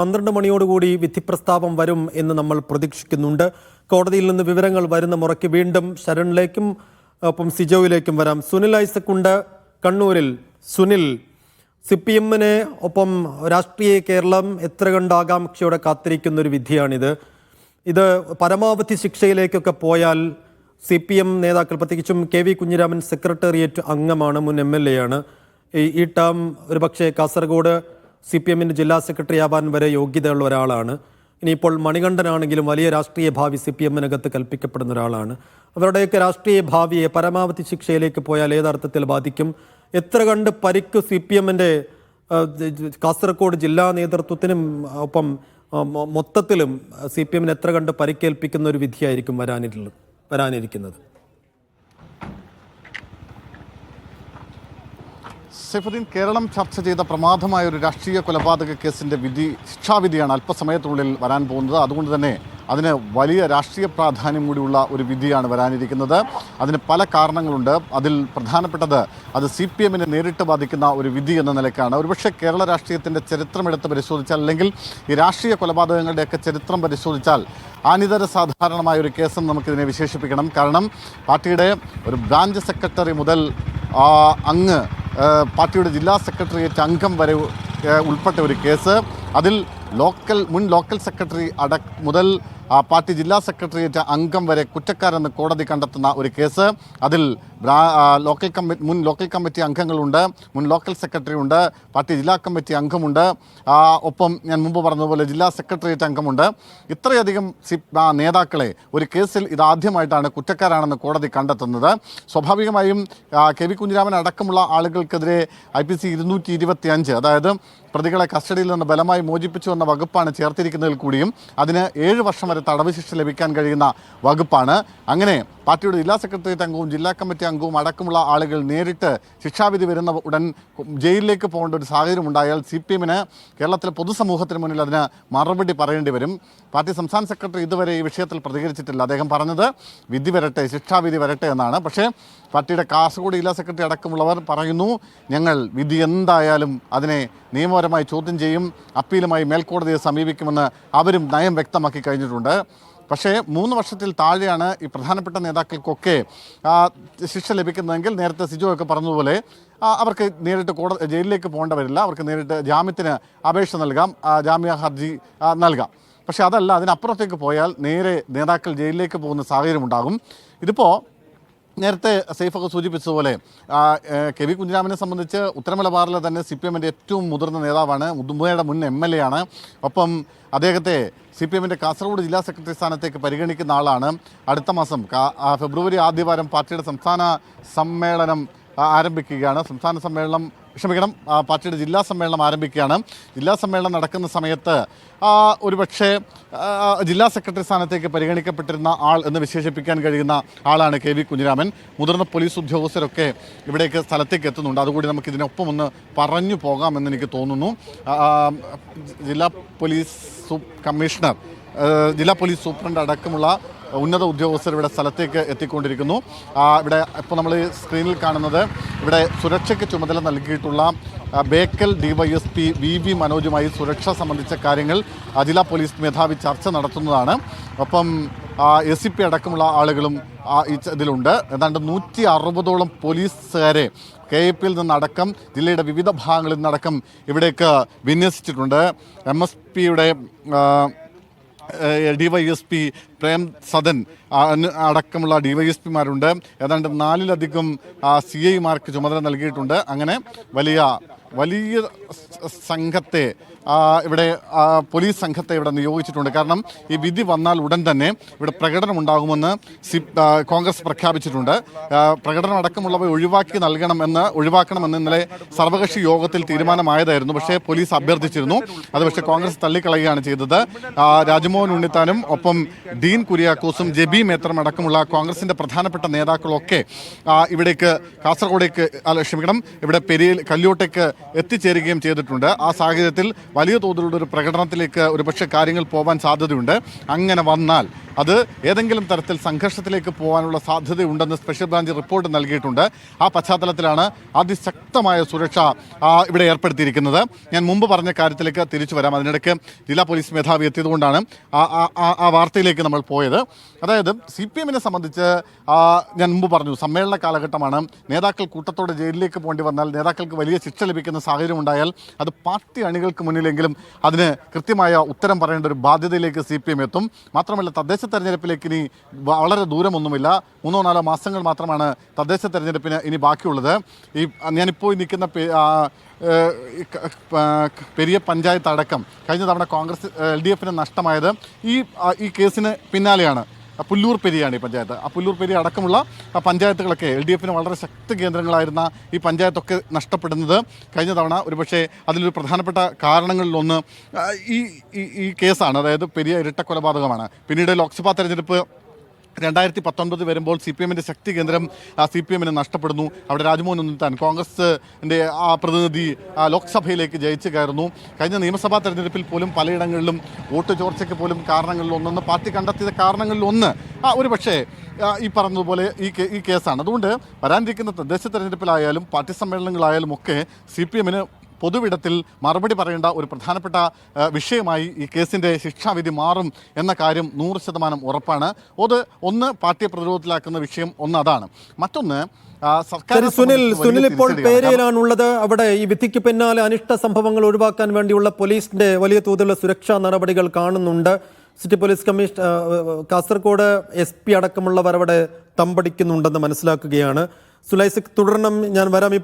12 മണിയോടുകൂടി വിധി പ്രസ്താവം വരും എന്ന് നമ്മൾ പ്രതീക്ഷിക്കുന്നുണ്ട്. കോടതിയിൽ നിന്ന് വിവരങ്ങൾ വരുന്ന മുറയ്ക്ക് വീണ്ടും ശരണിലേക്കും ഒപ്പം സിജോയിലേക്കും വരാം. സുനിൽ ഐസക് ഉണ്ട് കണ്ണൂരിൽ. സുനിൽ, CPM-നെ ഒപ്പം രാഷ്ട്രീയ കേരളം എത്ര കണ്ട് ആകാംക്ഷയോടെ കാത്തിരിക്കുന്ന ഒരു വിധിയാണിത്. ഇത് പരമാവധി ശിക്ഷയിലേക്കൊക്കെ പോയാൽ CPM നേതാക്കൾ, പ്രത്യേകിച്ചും KV കുഞ്ഞിരാമൻ സെക്രട്ടേറിയറ്റ് അംഗമാണ്, മുൻ MLA ആണ്. ഈ ടേം ഒരുപക്ഷെ കാസർഗോഡ് CPM-ൻ്റെ ജില്ലാ സെക്രട്ടറി ആവാൻ വരെ യോഗ്യതയുള്ള ഒരാളാണ്. ഇനിയിപ്പോൾ മണികണ്ഠനാണെങ്കിലും വലിയ രാഷ്ട്രീയ ഭാവി CPM-നകത്ത് കൽപ്പിക്കപ്പെടുന്ന ഒരാളാണ്. അവരുടെയൊക്കെ രാഷ്ട്രീയ ഭാവിയെ പരമാവധി ശിക്ഷയിലേക്ക് പോയാൽ ഏതർത്ഥത്തിൽ ബാധിക്കും? എത്ര കണ്ട് പരിക്ക് CPM-ൻ്റെ കാസർഗോഡ് ജില്ലാ നേതൃത്വത്തിനും ഒപ്പം മൊത്തത്തിലും CPM-ന് എത്ര കണ്ട് പരിക്കേൽപ്പിക്കുന്ന ഒരു വിധിയായിരിക്കും വരാനിരിക്കുന്നത്? സൈഫുദ്ദീൻ, കേരളം ചർച്ച ചെയ്ത പ്രമാദമായ ഒരു രാഷ്ട്രീയ കൊലപാതക കേസിൻ്റെ ശിക്ഷാവിധിയാണ് അല്പസമയത്തിനുള്ളിൽ വരാൻ പോകുന്നത്. അതുകൊണ്ട് തന്നെ അതിന് വലിയ രാഷ്ട്രീയ പ്രാധാന്യം കൂടിയുള്ള ഒരു വിധിയാണ് വരാനിരിക്കുന്നത്. അതിന് പല കാരണങ്ങളുണ്ട്. അതിൽ പ്രധാനപ്പെട്ടത് അത് CPM-നെ നേരിട്ട് ബാധിക്കുന്ന ഒരു വിധി എന്ന നിലയ്ക്കാണ്. ഒരുപക്ഷെ കേരള രാഷ്ട്രീയത്തിൻ്റെ ചരിത്രമെടുത്ത് പരിശോധിച്ചാൽ, അല്ലെങ്കിൽ ഈ രാഷ്ട്രീയ കൊലപാതകങ്ങളുടെയൊക്കെ ചരിത്രം പരിശോധിച്ചാൽ അനിതര സാധാരണമായ ഒരു കേസെന്ന് നമുക്കിതിനെ വിശേഷിപ്പിക്കണം. കാരണം പാർട്ടിയുടെ ഒരു ബ്രാഞ്ച് സെക്രട്ടറി മുതൽ അങ്ങ് പാർട്ടിയുടെ ജില്ലാ സെക്രട്ടേറിയറ്റ് അംഗം വരെ ഉൾപ്പെട്ട ഒരു കേസ്. അതിൽ മുൻ ലോക്കൽ സെക്രട്ടറി മുതൽ പാർട്ടി ജില്ലാ സെക്രട്ടേറിയറ്റ് അംഗം വരെ കുറ്റക്കാരെന്ന് കോടതി കണ്ടെത്തുന്ന ഒരു കേസ്. അതിൽ മുൻ ലോക്കൽ കമ്മിറ്റി അംഗങ്ങളുണ്ട്, മുൻ ലോക്കൽ സെക്രട്ടറി ഉണ്ട്, പാർട്ടി ജില്ലാ കമ്മിറ്റി അംഗമുണ്ട്, ഒപ്പം ഞാൻ മുമ്പ് പറഞ്ഞതുപോലെ ജില്ലാ സെക്രട്ടേറിയറ്റ് അംഗമുണ്ട്. ഇത്രയധികം നേതാക്കളെ ഒരു കേസിൽ ഇതാദ്യമായിട്ടാണ് കുറ്റക്കാരാണെന്ന് കോടതി കണ്ടെത്തുന്നത്. സ്വാഭാവികമായും KV കുഞ്ഞിരാമൻ അടക്കമുള്ള ആളുകൾക്കെതിരെ IPC 225, അതായത് പ്രതികളെ കസ്റ്റഡിയിൽ നിന്ന് ബലമായി മോചിപ്പിച്ചു എന്ന വകുപ്പാണ് ചേർത്തിരിക്കുന്നതിൽ കൂടിയും അതിന് 7 വർഷം വരെ തടവ് ശിക്ഷ ലഭിക്കാൻ കഴിയുന്ന വകുപ്പാണ്. അങ്ങനെ പാർട്ടിയുടെ ജില്ലാ സെക്രട്ടേറിയറ്റ് അംഗവും ജില്ലാ കമ്മിറ്റി അംഗവും അടക്കമുള്ള ആളുകൾ നേരിട്ട് ശിക്ഷാവിധി വരുന്ന ഉടൻ ജയിലിലേക്ക് പോകേണ്ട ഒരു സാഹചര്യം ഉണ്ടായാൽ CPM-ന് കേരളത്തിലെ പൊതുസമൂഹത്തിന് മുന്നിൽ അതിന് മറുപടി പറയേണ്ടി വരും. പാർട്ടി സംസ്ഥാന സെക്രട്ടറി ഇതുവരെ ഈ വിഷയത്തിൽ പ്രതികരിച്ചിട്ടില്ല. അദ്ദേഹം പറഞ്ഞത് വിധി വരട്ടെ, ശിക്ഷാവിധി വരട്ടെ എന്നാണ്. പക്ഷേ പാർട്ടിയുടെ കാസർഗോഡ് ജില്ലാ സെക്രട്ടറി അടക്കമുള്ളവർ പറയുന്നു, ഞങ്ങൾ വിധി എന്തായാലും അതിനെ നിയമപരമായി ചോദ്യം ചെയ്യും, അപ്പീലുമായി മേൽക്കോടതിയെ സമീപിക്കുമെന്ന് അവരും നയം വ്യക്തമാക്കി കഴിഞ്ഞിട്ടുണ്ട്. പക്ഷേ 3 വർഷത്തിൽ താഴെയാണ് ഈ പ്രധാനപ്പെട്ട നേതാക്കൾക്കൊക്കെ ശിക്ഷ ലഭിക്കുന്നതെങ്കിൽ നേരത്തെ സിജോ ഒക്കെ പറഞ്ഞതുപോലെ അവർക്ക് നേരിട്ട് ജയിലിലേക്ക് പോകേണ്ട വരില്ല. അവർക്ക് നേരിട്ട് ജാമ്യത്തിന് അപേക്ഷ നൽകാം, ജാമ്യ ഹർജി നൽകാം. പക്ഷേ അതല്ല, അതിനപ്പുറത്തേക്ക് പോയാൽ നേരെ നേതാക്കൾ ജയിലിലേക്ക് പോകുന്ന സാഹചര്യം ഉണ്ടാകും. ഇതിപ്പോൾ നേരത്തെ സൈഫൊക്കെ സൂചിപ്പിച്ചതുപോലെ KV കുഞ്ഞിരാമനെ സംബന്ധിച്ച് ഉത്തരമലബാറിലെ തന്നെ CPM-ൻ്റെ ഏറ്റവും മുതിർന്ന നേതാവാണ്, മുതുമയുടെ മുൻ MLA ആണ്. ഒപ്പം അദ്ദേഹത്തെ CPM-ൻ്റെ കാസർഗോഡ് ജില്ലാ സെക്രട്ടറി സ്ഥാനത്തേക്ക് പരിഗണിക്കുന്ന ആളാണ്. അടുത്ത മാസം ഫെബ്രുവരി ആദ്യവാരം പാർട്ടിയുടെ സംസ്ഥാന സമ്മേളനം ആരംഭിക്കുകയാണ്. പാർട്ടിയുടെ ജില്ലാ സമ്മേളനം ആരംഭിക്കുകയാണ്. ജില്ലാ സമ്മേളനം നടക്കുന്ന സമയത്ത് ഒരുപക്ഷെ ജില്ലാ സെക്രട്ടറി സ്ഥാനത്തേക്ക് പരിഗണിക്കപ്പെട്ടിരുന്ന ആൾ എന്ന് വിശേഷിപ്പിക്കാൻ കഴിയുന്ന ആളാണ് KV കുഞ്ഞിരാമൻ. മുതിർന്ന പോലീസ് ഉദ്യോഗസ്ഥരൊക്കെ ഇവിടേക്ക് സ്ഥലത്തേക്ക് എത്തുന്നുണ്ട്. അതുകൂടി നമുക്ക് ഇതിനൊപ്പം ഒന്ന് പറഞ്ഞു പോകാമെന്ന് എനിക്ക് തോന്നുന്നു. ജില്ലാ പോലീസ് കമ്മീഷണർ, ജില്ലാ പോലീസ് സൂപ്രണ്ട് അടക്കമുള്ള ഉന്നത ഉദ്യോഗസ്ഥർ ഇവിടെ സ്ഥലത്തേക്ക് എത്തിക്കൊണ്ടിരിക്കുന്നു. ഇവിടെ ഇപ്പോൾ നമ്മൾ സ്ക്രീനിൽ കാണുന്നത് ഇവിടെ സുരക്ഷയ്ക്ക് ചുമതല നൽകിയിട്ടുള്ള ബേക്കൽ DYSP VV മനോജുമായി സുരക്ഷ സംബന്ധിച്ച കാര്യങ്ങൾ ജില്ലാ പോലീസ് മേധാവി ചർച്ച നടത്തുന്നതാണ്. ഒപ്പം SCP അടക്കമുള്ള ആളുകളും ഇതിലുണ്ട്. ഏതാണ്ട് 160ഓളം പോലീസുകാരെ KAP-യിൽ നിന്നടക്കം ജില്ലയുടെ വിവിധ ഭാഗങ്ങളിൽ നിന്നടക്കം ഇവിടേക്ക് വിന്യസിച്ചിട്ടുണ്ട്. MSPയുടെ DYSP പ്രേം സദൻ അടക്കമുള്ള DYSP-മാരുണ്ട്. ഏതാണ്ട് 4ലധികം CI-മാർക്ക് ചുമതല നൽകിയിട്ടുണ്ട്. അങ്ങനെ വലിയ സംഘത്തെ ഇവിടെ പോലീസ് സംഘത്തെ ഇവിടെ നിയോഗിച്ചിട്ടുണ്ട്. കാരണം ഈ വിധി വന്നാൽ ഉടൻ തന്നെ ഇവിടെ പ്രകടനം ഉണ്ടാകുമെന്ന് കോൺഗ്രസ് പ്രഖ്യാപിച്ചിട്ടുണ്ട്. പ്രകടനം അടക്കമുള്ളവ ഒഴിവാക്കണമെന്ന് ഇന്നലെ സർവകക്ഷി യോഗത്തിൽ തീരുമാനമായതായിരുന്നു. പക്ഷേ പോലീസ് അഭ്യർത്ഥിച്ചിരുന്നു. അത് പക്ഷേ കോൺഗ്രസ് തള്ളിക്കളയുകയാണ് ചെയ്തത്. രാജ്മോഹൻ ഉണ്ണിത്താനും ഒപ്പം D ഡീൻ കുര്യാക്കോസും ജെബി മേത്തറും അടക്കമുള്ള കോൺഗ്രസിന്റെ പ്രധാനപ്പെട്ട നേതാക്കളൊക്കെ ഇവിടേക്ക് കാസർഗോഡേക്ക് ഇവിടെ കല്യോട്ടേക്ക് എത്തിച്ചേരുകയും ചെയ്തിട്ടുണ്ട്. ആ സാഹചര്യത്തിൽ വലിയ തോതിലുള്ള ഒരു പ്രകടനത്തിലേക്ക് ഒരുപക്ഷെ കാര്യങ്ങൾ പോകാൻ സാധ്യതയുണ്ട്. അങ്ങനെ വന്നാൽ അത് ഏതെങ്കിലും തരത്തിൽ സംഘർഷത്തിലേക്ക് പോകാനുള്ള സാധ്യതയുണ്ടെന്ന് സ്പെഷ്യൽ ബ്രാഞ്ച് റിപ്പോർട്ട് നൽകിയിട്ടുണ്ട്. ആ പശ്ചാത്തലത്തിലാണ് അതിശക്തമായ സുരക്ഷ ഇവിടെ ഏർപ്പെടുത്തിയിരിക്കുന്നത്. ഞാൻ മുമ്പ് പറഞ്ഞ കാര്യത്തിലേക്ക് തിരിച്ചു വരാം. അതിനിടയ്ക്ക് ജില്ലാ പോലീസ് മേധാവി എത്തിയതുകൊണ്ടാണ് ആ വാർത്തയിലേക്ക് നമ്മൾ പോയത്. അതായത് CPM-നെ സംബന്ധിച്ച് ഞാൻ മുമ്പ് പറഞ്ഞു, സമ്മേളന കാലഘട്ടമാണ്. നേതാക്കൾ കൂട്ടത്തോടെ ജയിലിലേക്ക് പോകേണ്ടി വന്നാൽ, നേതാക്കൾക്ക് വലിയ ശിക്ഷ ലഭിക്കുന്ന സാഹചര്യം ഉണ്ടായാൽ അത് പാർട്ടി അണികൾക്ക് മുന്നിലെങ്കിലും അതിന് കൃത്യമായ ഉത്തരം പറയേണ്ട ഒരു ബാധ്യതയിലേക്ക് CPM എത്തും. മാത്രമല്ല, തദ്ദേശ തെരഞ്ഞെടുപ്പിലേക്ക് ഇനി വളരെ ദൂരമൊന്നുമില്ല. 3-4 മാസങ്ങൾ മാത്രമാണ് തദ്ദേശ തെരഞ്ഞെടുപ്പിന് ഇനി ബാക്കിയുള്ളത്. ഞാനിപ്പോൾ നിൽക്കുന്ന പെരിയ പഞ്ചായത്ത് അടക്കം കഴിഞ്ഞ തവണ കോൺഗ്രസ് LDF-ന് നഷ്ടമായത് ഈ കേസിന് പിന്നാലെയാണ്. പുല്ലൂർ പെരിയാണ് ഈ പഞ്ചായത്ത്. പുല്ലൂർ പെരിയ അടക്കമുള്ള പഞ്ചായത്തുകളൊക്കെ LDF-ന് വളരെ ശക്തി കേന്ദ്രങ്ങളായിരുന്ന ഈ പഞ്ചായത്തൊക്കെ നഷ്ടപ്പെടുന്നത് കഴിഞ്ഞ തവണ ഒരുപക്ഷെ അതിലൊരു പ്രധാനപ്പെട്ട കാരണങ്ങളിലൊന്ന് ഈ കേസാണ്. അതായത് പെരിയ ഇരട്ട കൊലപാതകമാണ്. പിന്നീട് ലോക്സഭാ തെരഞ്ഞെടുപ്പ് 2019 വരുമ്പോൾ CPM-ന്റെ ശക്തി കേന്ദ്രം CPM-ന് നഷ്ടപ്പെടുന്നു. അവിടെ രാജ്മോഹൻ ഉണ്ണിത്താൻ കോൺഗ്രസിൻ്റെ പ്രതിനിധി ലോക്സഭയിലേക്ക് ജയിച്ചു കയറുന്നു. കഴിഞ്ഞ നിയമസഭാ തെരഞ്ഞെടുപ്പിൽ പോലും പലയിടങ്ങളിലും വോട്ട് ചോർച്ചയ്ക്ക് പോലും കാരണങ്ങളിലൊന്നെന്ന് പാർട്ടി കണ്ടെത്തിയ കാരണങ്ങളിലൊന്ന് ഒരുപക്ഷേ ഈ പറഞ്ഞതുപോലെ ഈ കേസാണ്. അതുകൊണ്ട് വരാനിരിക്കുന്ന തദ്ദേശ തെരഞ്ഞെടുപ്പിലായാലും പാർട്ടി സമ്മേളനങ്ങളായാലും ഒക്കെ CPM-ന് പൊതുവിടത്തിൽ മറുപടി പറയേണ്ട ഒരു പ്രധാനപ്പെട്ട വിഷയമായി ഈ കേസിൻ്റെ ശിക്ഷാവിധി മാറും എന്ന കാര്യം 100% ഉറപ്പാണ്. ഒന്ന് പാർട്ടിയെ പ്രതിരോധത്തിലാക്കുന്ന വിഷയം അതാണ്. മറ്റൊന്ന് സുനിൽ ഇപ്പോൾ പേരയിലാണുള്ളത്. അവിടെ ഈ വിധിക്ക് പിന്നാലെ അനിഷ്ട സംഭവങ്ങൾ ഒഴിവാക്കാൻ വേണ്ടിയുള്ള പോലീസിന്റെ വലിയ തോതിലുള്ള സുരക്ഷാ നടപടികൾ കാണുന്നുണ്ട്. City police commissioner Kasaragod SP അടക്കമുള്ളവർ അവിടെ തമ്പടിക്കുന്നുണ്ടെന്ന് മനസ്സിലാക്കുകയാണ്. സുലൈസിക് തുടരണം, ഞാൻ വരാം. ഈ